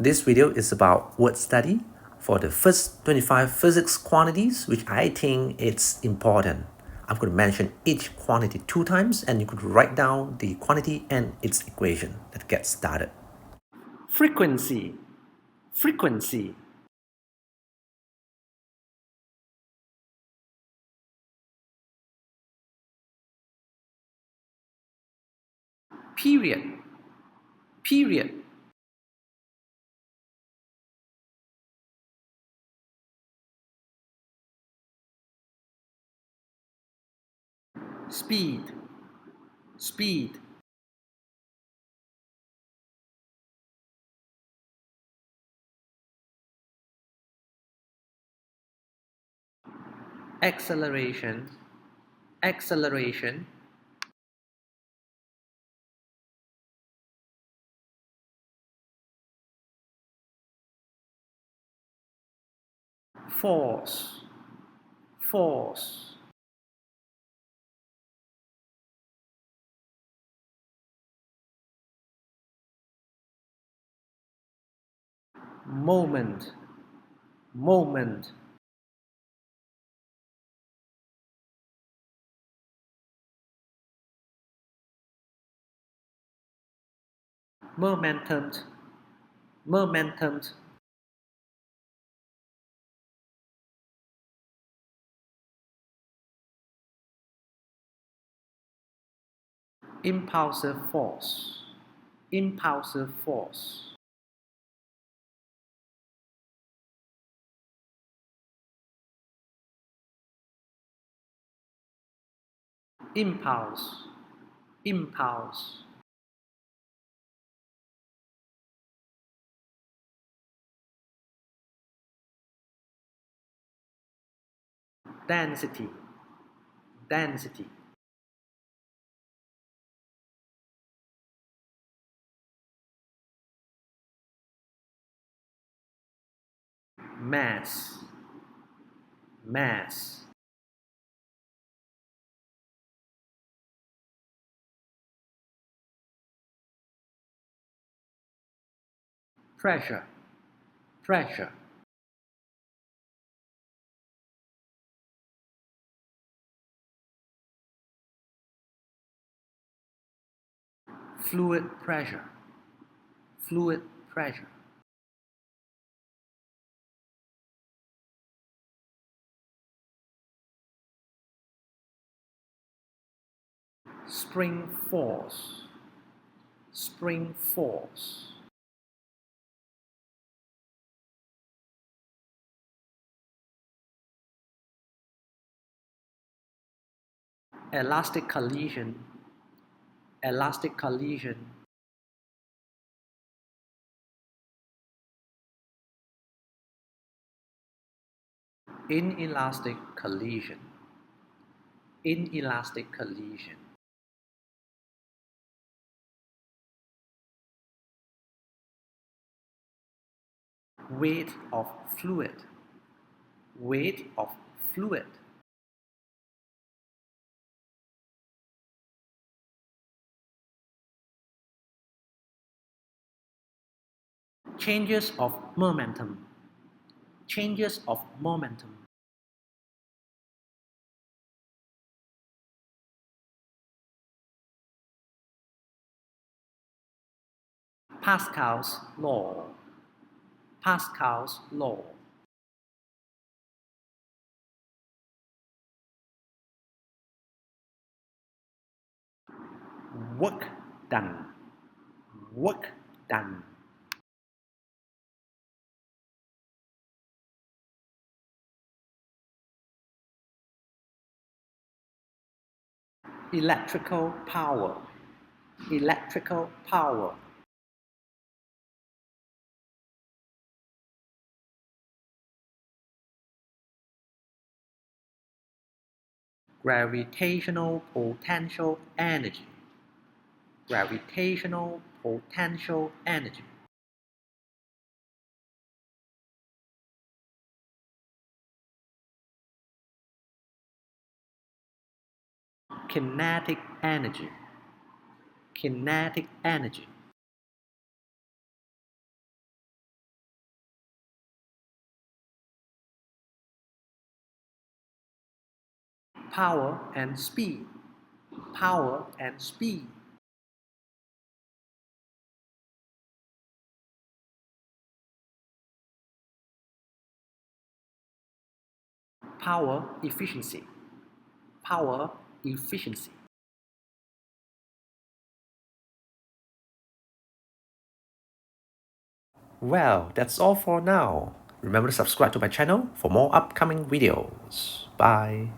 This video is about word study for the first 25 physics quantities, which I think it's important. I'm going to mention each quantity 2 times and you could write down the quantity and its equation. Let's get started. Frequency. Frequency. Period. Period. Speed. Speed. Acceleration. Acceleration. Force. Force. Moment. Moment. Momentum. Momentum. Impulsive force. Impulsive force. Impulse. Impulse. Density. Density. Mass. Mass. Pressure. Pressure. Fluid pressure. Fluid pressure. Spring force. Spring force. Elastic collision. Elastic collision. Inelastic collision. Inelastic collision. Weight of fluid. Weight of fluid. Changes of momentum. Changes of momentum. Pascal's law. Pascal's law. Work done. Work done. Electrical power. Electrical power. Gravitational potential energy. Gravitational potential energy. Kinetic energy. Kinetic energy. Power and speed. Power and speed. Power efficiency. Power efficiency. Well, that's all for now. Remember to subscribe to my channel for more upcoming videos. Bye.